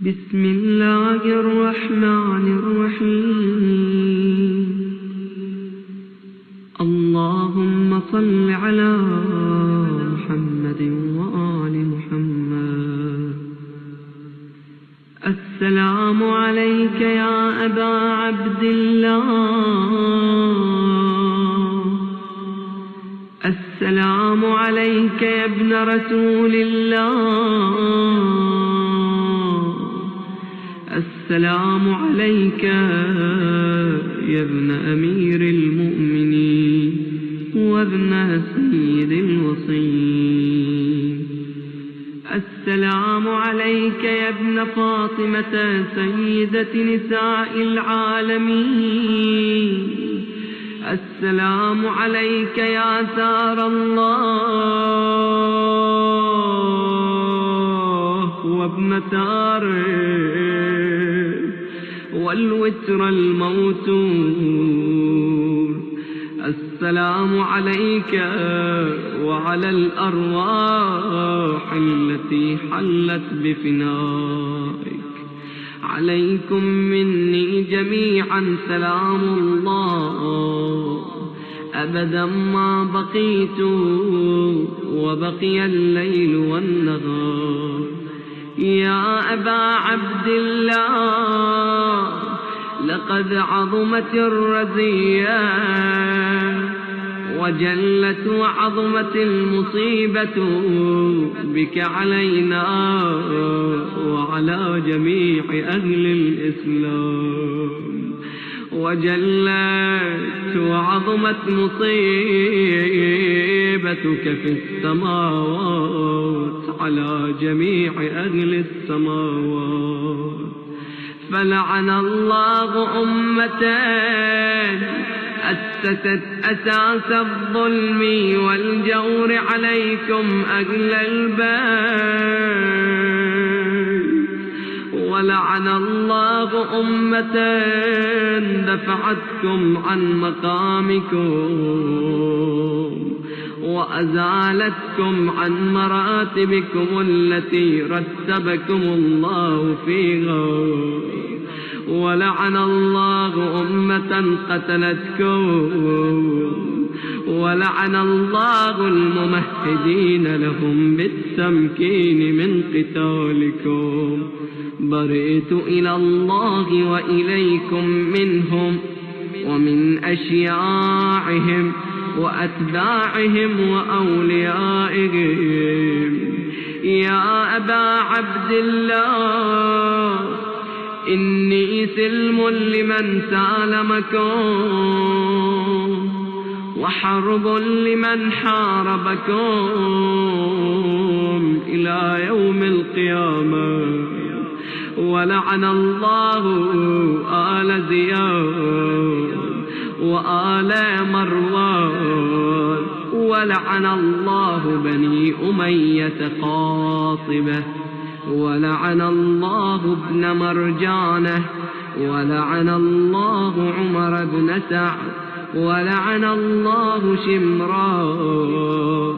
بسم الله الرحمن الرحيم. اللهم صل على محمد وآل محمد. السلام عليك يا أبا عبد الله. السلام عليك يا ابن رسول الله. السلام عليك يا ابن أمير المؤمنين وابن سيد الوصيين. السلام عليك يا ابن فاطمة سيدة نساء العالمين. السلام عليك يا ثار الله وابن ثاره والوتر الموتور. السلام عليك وعلى الأرواح التي حلت بفنائك. عليكم مني جميعا سلام الله أبدا ما بقيت وبقي الليل والنهار. يا أبا عبد الله لقد عظمت الرزية وجلت وعظمت المصيبة بك علينا وعلى جميع أهل الإسلام. وجلت وعظمت مصيبتك في السماوات على جميع أهل السماوات. فلعن الله أمة أسست أساس الظلم والجور عليكم أهل البيت. ولعن الله أمة دفعتكم عن مقامكم وأزالتكم عن مراتبكم التي رتبكم الله فيها. ولعن الله أمة قتلتكم. ولعن الله الممهدين لهم بالتمكين من قتالكم. برئت إلى الله وإليكم منهم ومن أشياعهم وأتباعهم وأوليائهم. يا أبا عبد الله إني سلم لمن سالمكم وحرب لمن حاربكم إلى يوم القيامة. ولعن الله آل زياد وآل مروان. ولعن الله بني أمية قاطبة. ولعن الله ابن مرجانة. ولعن الله عمر بن سعد. ولعن الله شمران.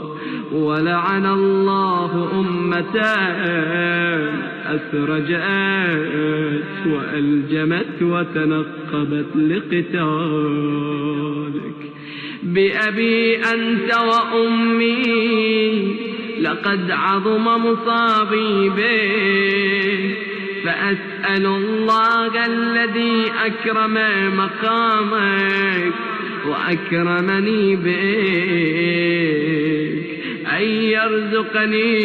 ولعن الله أمتان أسرجت وألجمت وتنقبت لقتالك. بأبي أنت وأمي لقد عظم مصابي بك. فأسأل الله الذي أكرم مقامك وأكرمني بك أن يرزقني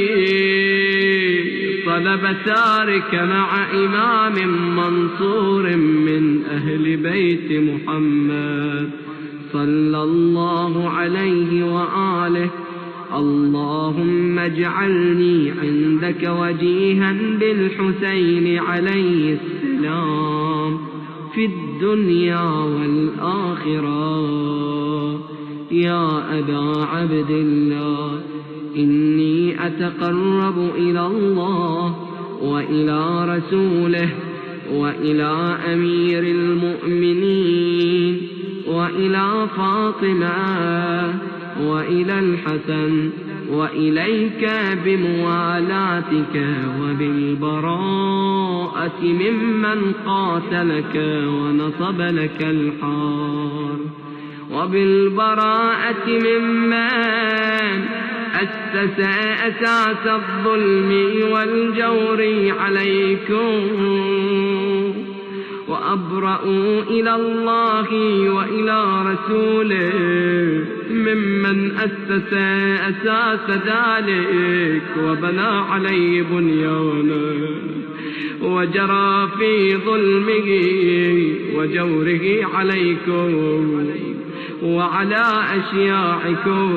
طلب ثارك مع إمام منصور من أهل بيت محمد صلى الله عليه وآله. اللهم اجعلني عندك وجيها بالحسين عليه السلام في الدنيا والآخرة. يا أبا عبد الله إني أتقرب إلى الله وإلى رسوله وإلى أمير المؤمنين وإلى فاطمة وإلى الحسن وإليك بموالاتك وبالبراءة ممن قاتلك ونصب لك الحار، وبالبراءة ممن أسس أساس الظلم والجور عليكم، وأبرأوا إلى الله وإلى رسوله ممن أسس أساس ذلك وبنى عليه بنيانا وجرى في ظلمه وجوره عليكم وعلى أشياعكم.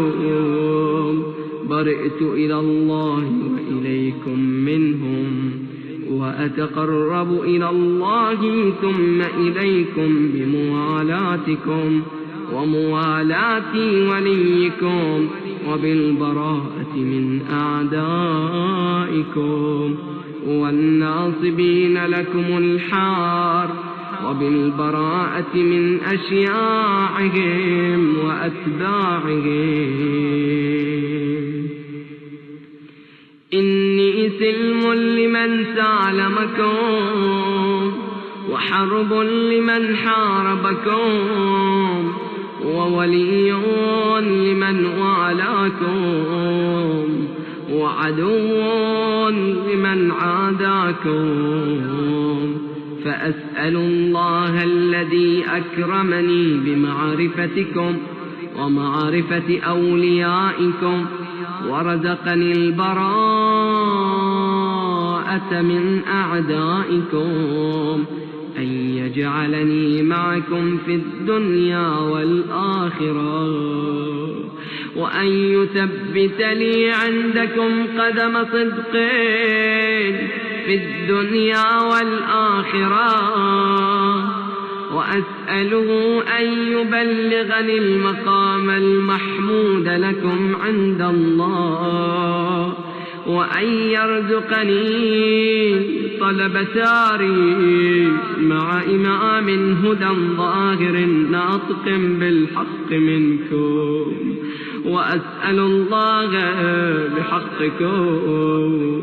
برئت إلى الله وإليكم منهم، وأتقرب إلى الله ثم إليكم بموالاتكم وموالاة وليكم، وبالبراءة من أعدائكم والناصبين لكم الحار، وبالبراءة من أشياعهم وأتباعهم. إني سلم لمن سالمكم، وحرب لمن حاربكم، وولي لمن والاكم، وعدو لمن عاداكم. فأسأل الله الذي أكرمني بمعرفتكم ومعرفة أوليائكم ورزقني البراءة من أعدائكم أن يجعلني معكم في الدنيا والآخرة، وأن يثبت لي عندكم قدم صدق في الدنيا والآخرة، وأسأله أن يبلغني المقام المحمود لكم عند الله، وأن يرزقني طلب ساري مع إمام هدى ظاهر ناطق بالحق منكم. وأسأل الله بحقكم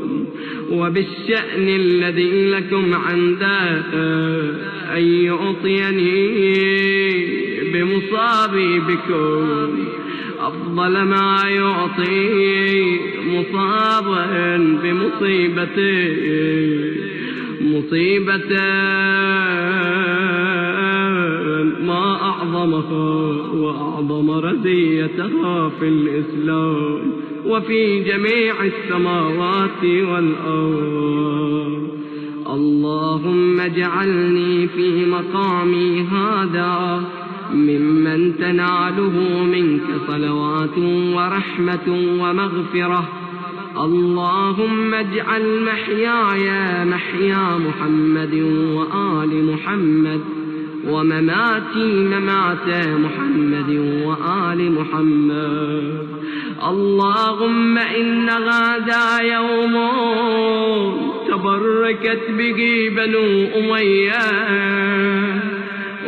وبالشأن الذي لكم عنده أن يعطيني بمصابي بكم أفضل ما يعطي مصابا بمصيبته، مصيبة ما أعظمها وأعظم رزيتها في الإسلام وفي جميع السماوات والأرض. اللهم اجعلني في مقامي هذا ممن تناله منك صلوات ورحمة ومغفرة. اللهم اجعل محياي محيا محمد وآل محمد، ومماتي ممات محمد وآل محمد. اللهم إن هذا يوم تبركت به بنو أمية،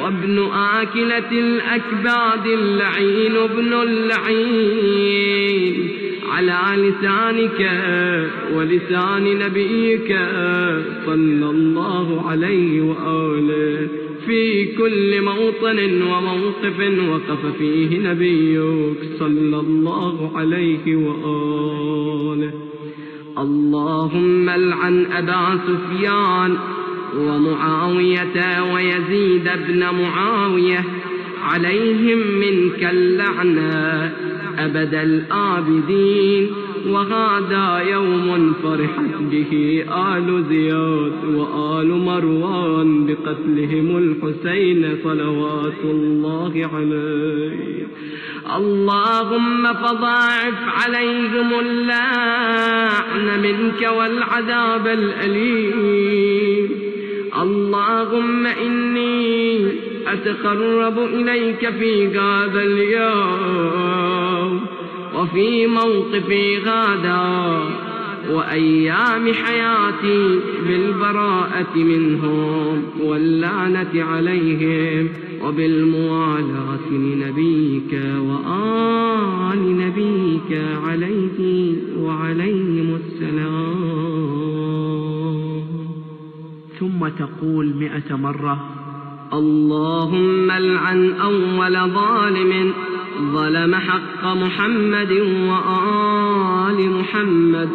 وابن آكلة الأكباد اللعين ابن اللعين على لسانك ولسان نبيك صلى الله عليه وآله في كل موطن وموقف وقف فيه نبيك صلى الله عليه وآله. اللهم العن أبا سفيان ومعاوية ويزيد بن معاوية، عليهم منك اللعنة أبد الآبدين. وهذا يوم فرحت به آل زياد وآل مروان بقتلهم الحسين صلوات الله عليه. اللهم فضاعف عليهم اللعن منك والعذاب الأليم. اللهم إني أتقرب إليك في هذا اليوم وفي موقفي غدا وأيام حياتي بالبراءة منهم واللعنة عليهم وبالموالاة لنبيك وآل نبيك عليه وعليهم السلام. ثم تقول 100 مرة: اللهم العن أول ظالم ظلم حق محمد وآل محمد،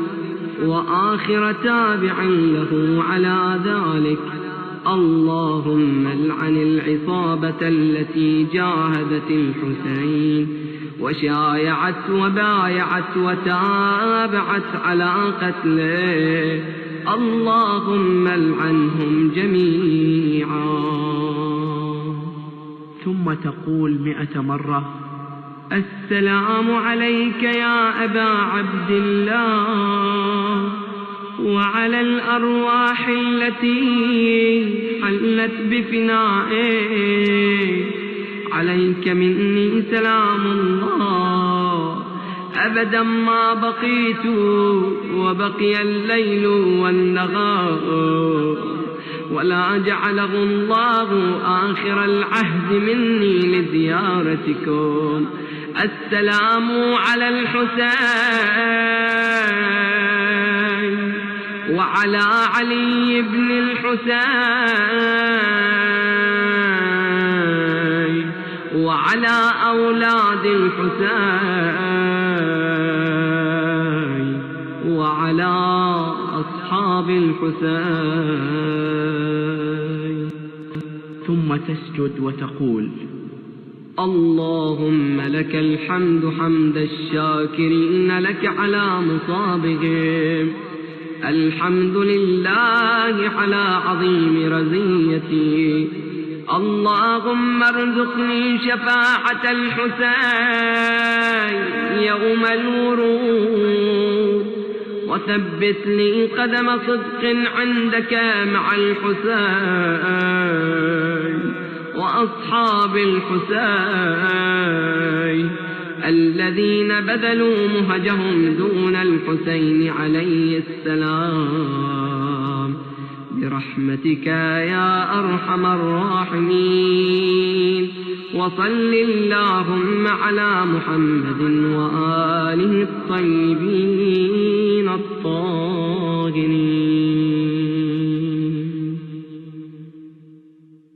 وآخر تابع له على ذلك. اللهم العن العصابة التي جاهدت الحسين وشايعت وبايعت وتابعت على قتله. اللهم العنهم جميعا. ثم تقول 100 مرة: السلام عليك يا أبا عبد الله وعلى الأرواح التي حلت بفنائك. عليك مني سلام الله أبدا ما بقيت وبقي الليل والنهار، ولا جعله الله آخر العهد مني لزيارتكم. السلام على الحسين وعلى علي بن الحسين وعلى أولاد الحسين وعلى أصحاب الحسين. ثم تسجد وتقول: اللهم لك الحمد حمد الشاكرين لك على مصابهم. الحمد لله على عظيم رزيتي. اللهم ارزقني شفاعة الحسين يوم الورود، وثبت لي قدم صدق عندك مع الحسين وأصحاب الحسين الذين بذلوا مهجهم دون الحسين عليه السلام، برحمتك يا أرحم الراحمين. وصل اللهم على محمد وآله الطيبين الطاهرين.